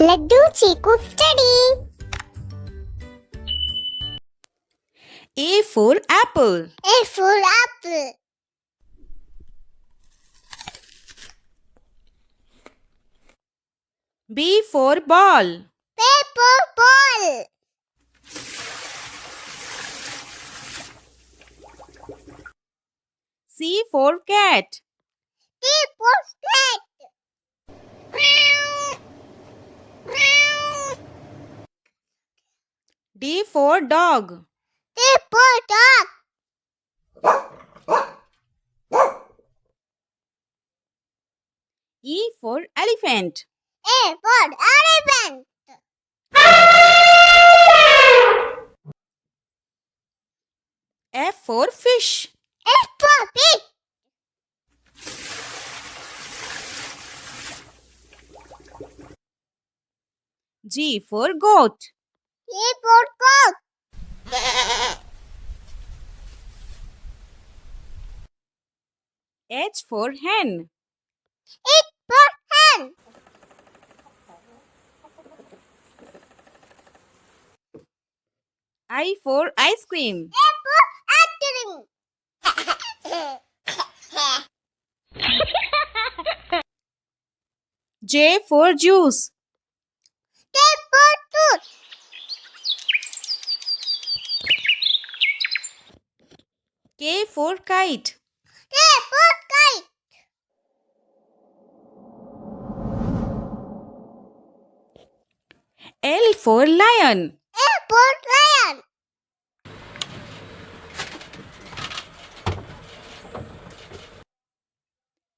Laddu Chiku study. A for apple. A for apple. B for ball. Paper ball. C for cat. T for cat. D for dog. D for dog. E for elephant. A for elephant. F for fish. F for pig. G for goat. G for goat. H for hen. H for hen. I for ice cream. A for ice cream. J for juice. K for tooth. K for kite. K for kite. L for lion. L for lion.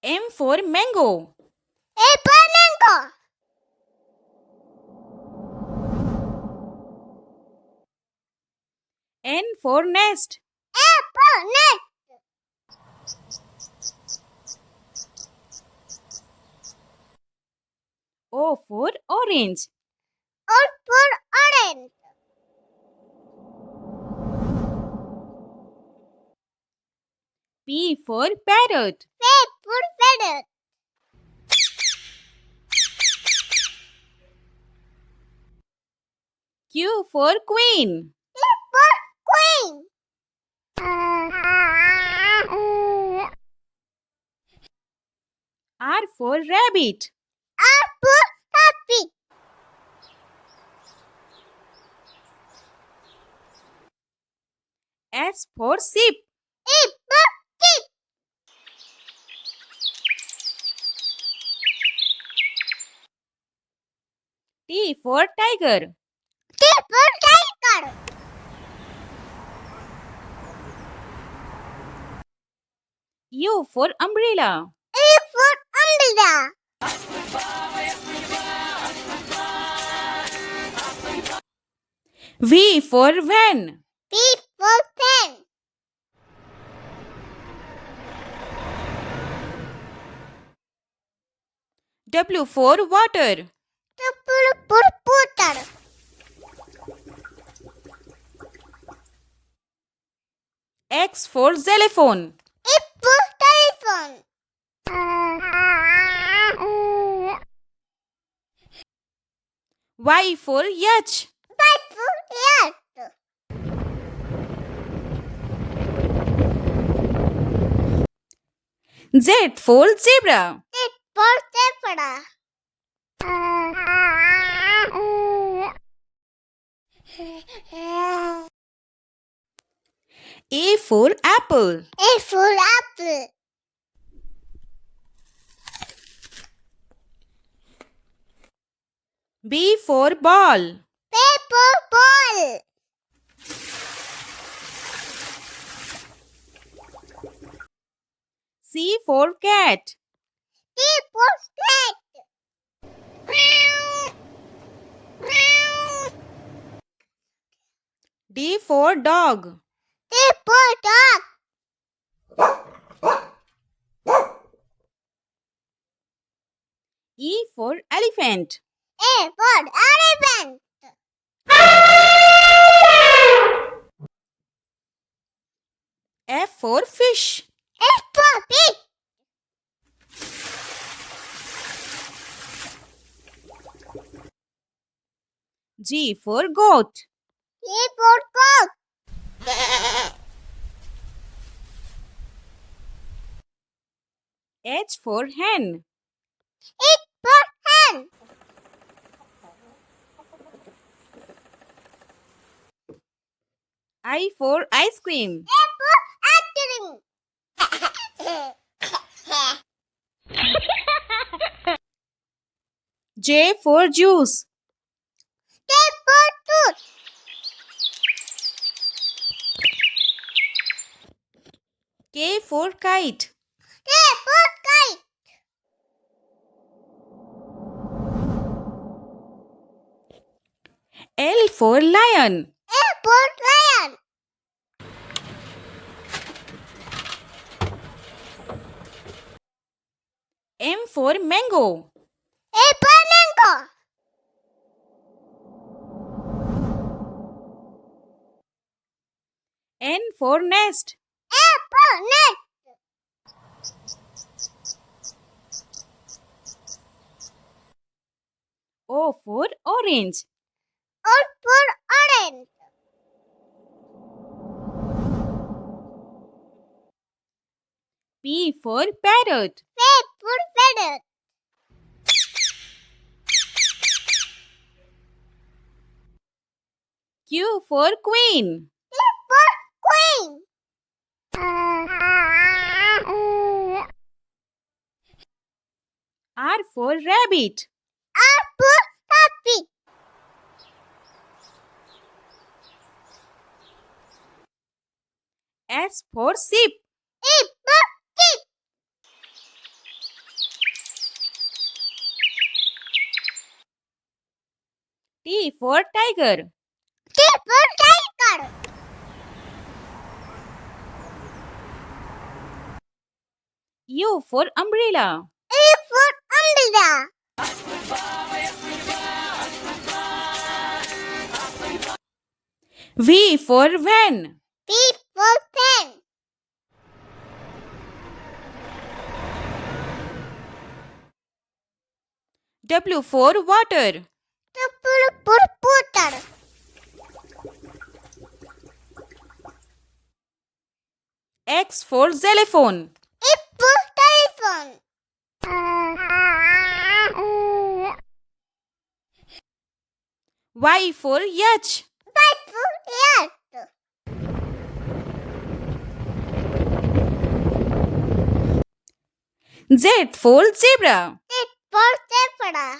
M for mango. A for mango. N for nest. A for net. O for orange. O for orange. P for parrot. P for feather. Q for queen. Q for queen. R for rabbit. R for rabbit. S for sheep. E for sheep. T for tiger. T for tiger. U for umbrella. E for umbrella. V for van. P for pen. W for water. W for water. X for xylophone. F for telephone. Y for yacht. Y for yacht. Z for zebra. Z for zebra. A for apple. A for apple. B for ball. Paper ball. C for cat. T for cat. D for dog. D for dog. E for elephant. A for elephant. F for fish. F for pig. G for goat. G for goat. H for hen. H for hen. I for ice cream. A for ice cream. J for juice. K for tooth. K for kite. K for kite. L for lion. A for lion. M for mango. A for mango. N for nest. A for net. O for orange. O for orange. P for parrot. P for feather. Q for queen. Q for queen. R for rabbit. R for happy. S for sheep. E for sheep. T for tiger. T for tiger. U for umbrella. E for umbrella. V for van. P for pen. W for water. T for water. X for xylophone. E for telephone. Y for yacht. Y for yacht. Z for zebra. Z for zebra.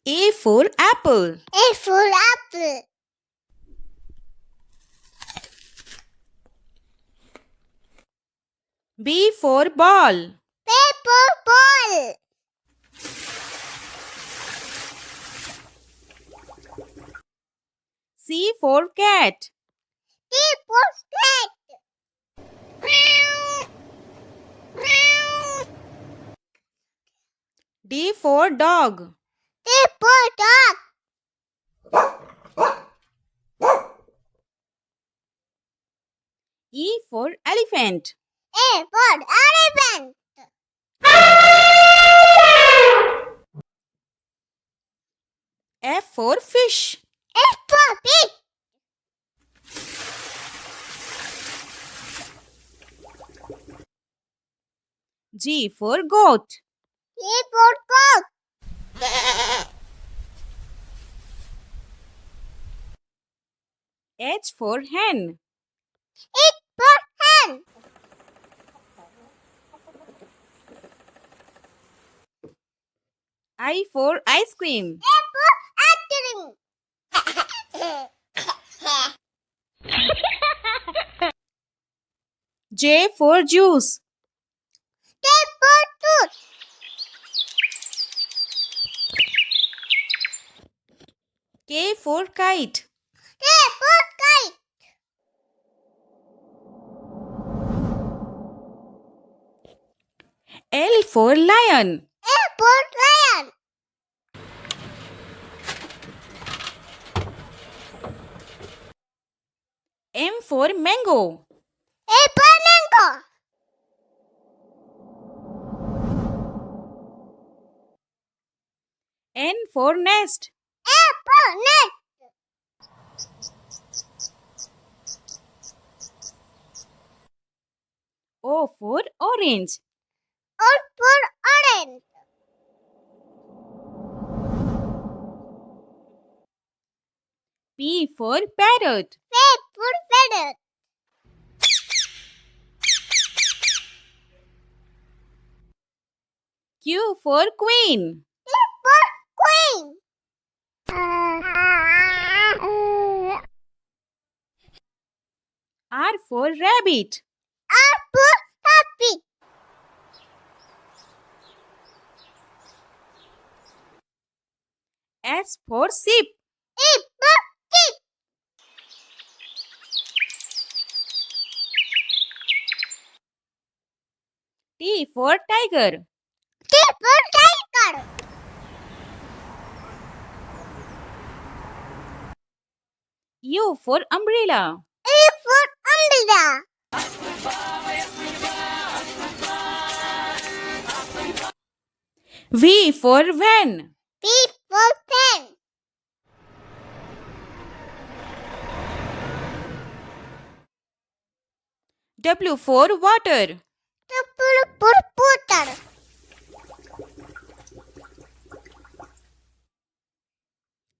A for apple. A for apple. B for ball. B for ball. C for cat. T for cat. D for dog. D for dog. E for elephant. A for elephant. F for fish. F for fish. G for goat. G for goat. H for hen. H for hen. I for ice cream. A for ice cream. J for juice. K for tooth. K for kite. K for kite. L for lion. A for lion. M for mango. A for mango. N for nest. A for net. O for orange. O for orange. P for parrot. P for parrot. Q for queen. Q for queen. R for rabbit. R for rabbit. S for sheep. E for sheep. T for tiger. T for tiger. U for umbrella. E for umbrella. V for van. P for pen. W for water. W for water.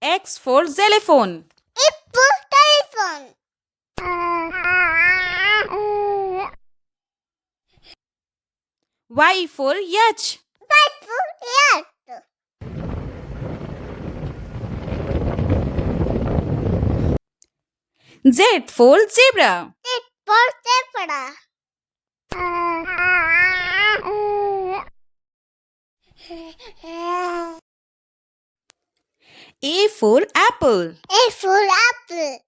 X for xylophone. F for telephone. Y for yacht. Y for yacht. Z for zebra. Z for zebra. A for apple. A for apple.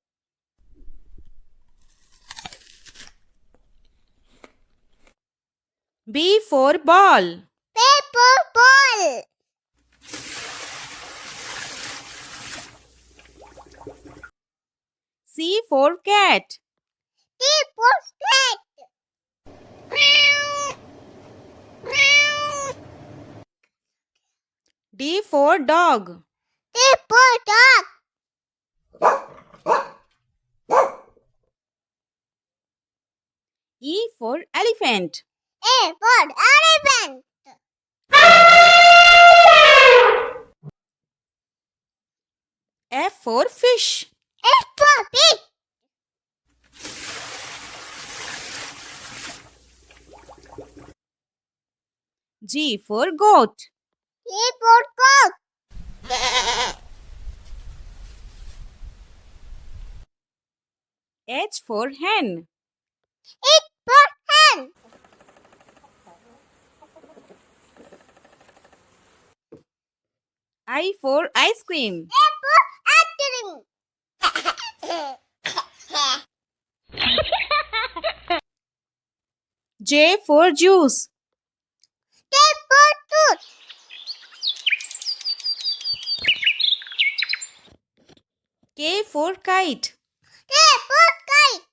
B for ball. B for ball. C for cat. D for cat. D for dog. D for dog. E for elephant. A for elephant. F for fish. F for pig. G for goat. G for goat. H for hen. H for hen. I for ice cream. A for ice cream. J for juice. K for tooth. K for kite. K for kite.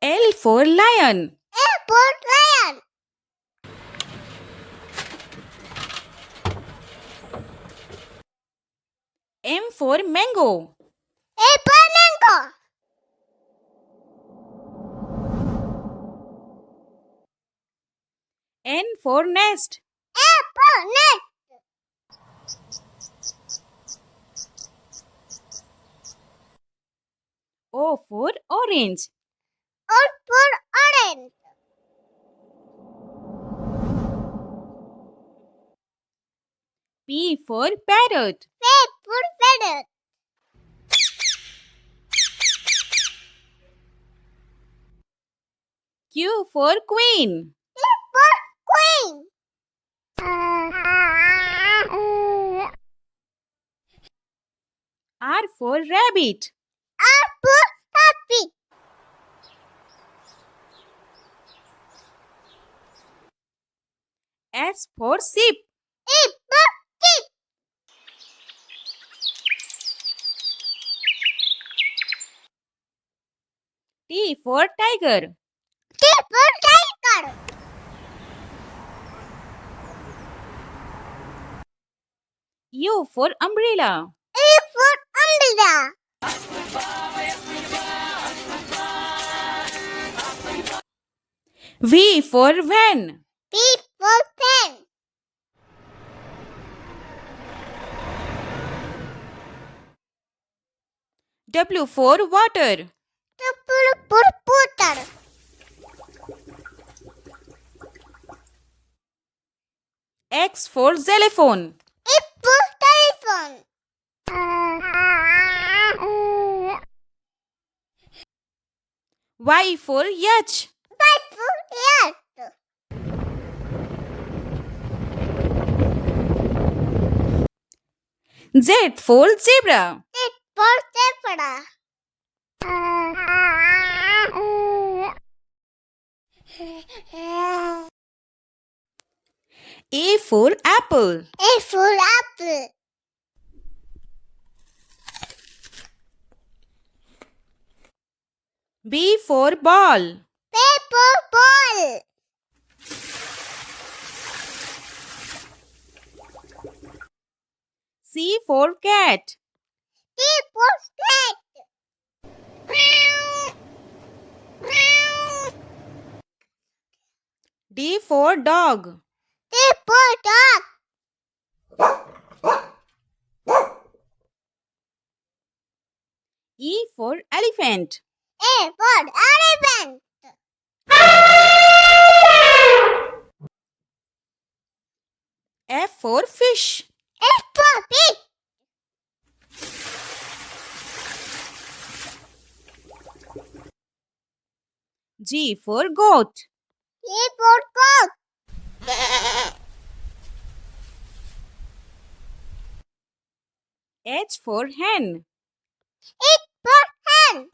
L for lion. L for lion. M for mango. A for mango. N for nest. A for net. O for orange. O for orange. P for parrot. P for parrot. Q for queen. Q for queen. R for rabbit. R for rabbit. S for sheep. E for sheep. T for tiger. T for tiger. U for umbrella. A for umbrella. V for van. P for pen. W for water. W for water. X for xylophone. F for telephone. Y for yacht. Y for yacht. Z for zebra. Z for zebra. A for apple. A for apple. B for ball. B for ball. C for cat. D for cat. D for dog. D for dog. E for elephant. A for elephant. F for fish. F for pig. G for goat. G for goat. H for hen. H for hen.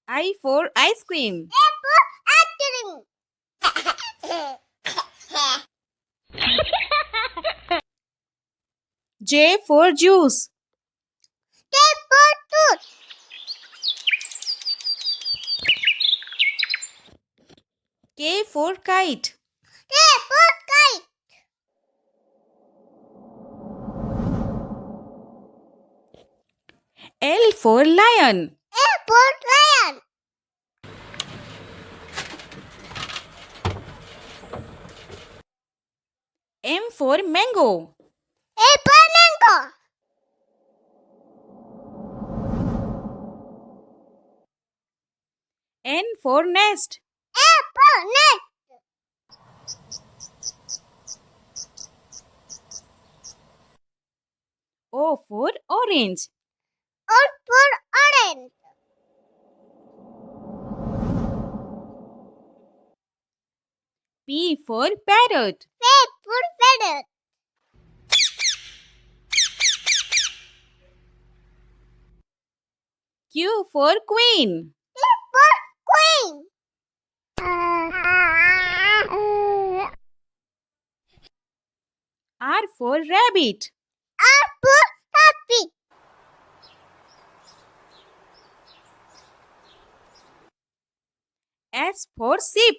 I for ice cream. A for ice cream. J for juice. K for tooth. K for kite. K for kite. L for lion. A for lion. M for mango. A for mango. N for nest. A for net. O for orange. O for orange. P for parrot. P for parrot. Q for queen. Q for queen. R for rabbit. R for rabbit. S for sheep.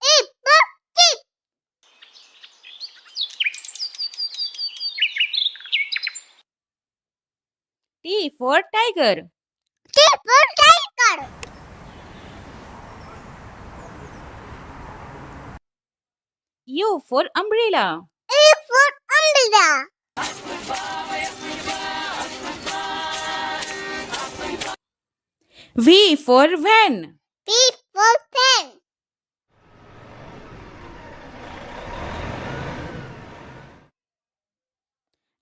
E for sheep. T for tiger. T for tiger. U for umbrella. A for umbrella. V for van. P for pen.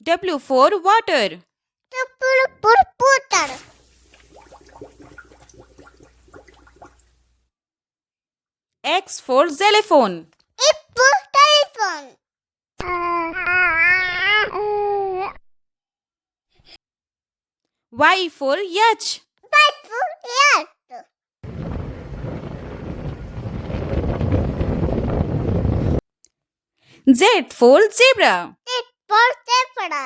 W for water. W for water. X for xylophone. F for telephone. Y for yacht. Y for yacht. Z for zebra. Z for zebra.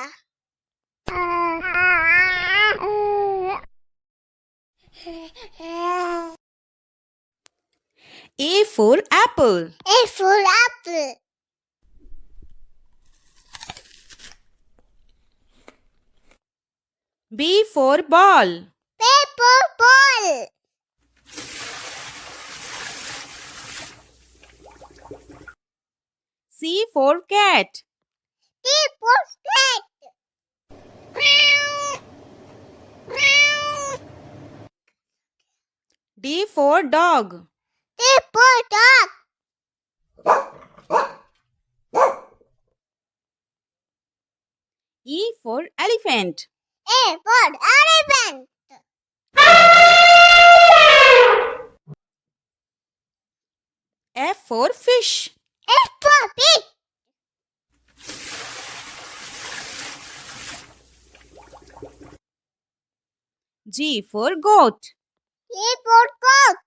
A for apple. A for apple. B for ball. Paper ball. C for cat. T for cat. D for dog. T for dog. E for elephant. A for elephant. F for fish. F for pig. G for goat. G for goat.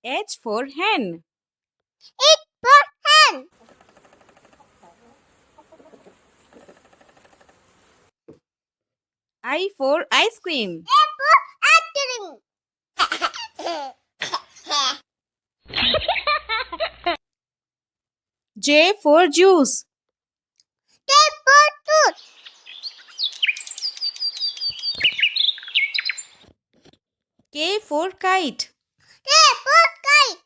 H for hen. H for hen. I for ice cream. A for ice cream. J for juice. T for tooth. K for kite. K for kite.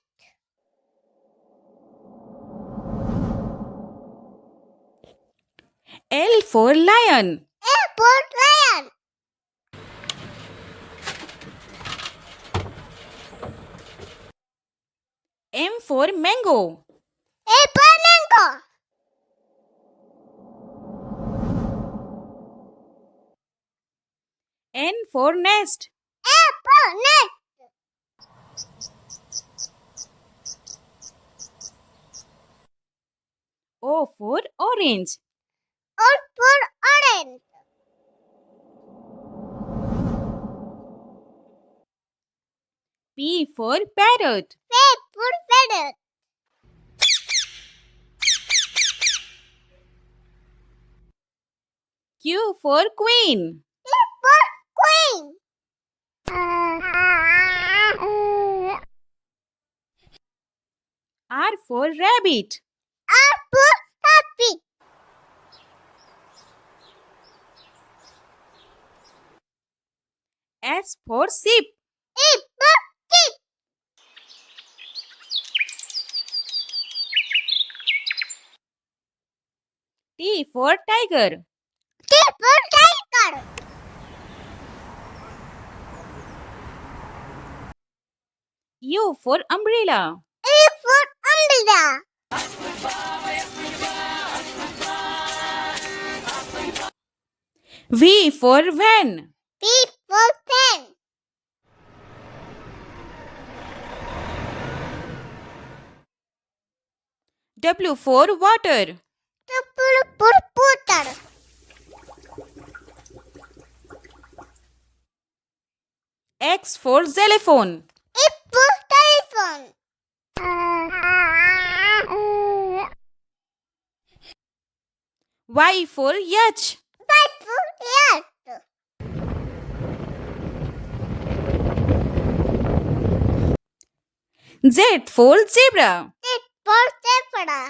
L for lion. L for lion. M for mango. A for mango. N for nest. A for net. O for orange. O for orange. P for parrot. P for feather. Q for queen. Q for queen. R for rabbit. R for rabbit. S for sheep. E for sheep. T for tiger. T for tiger. U for umbrella. E for umbrella. V for van. P for pen. W for water. T for water. X for xylophone. F for telephone. Y for yacht. Y for yacht. Z for zebra. Z for zebra.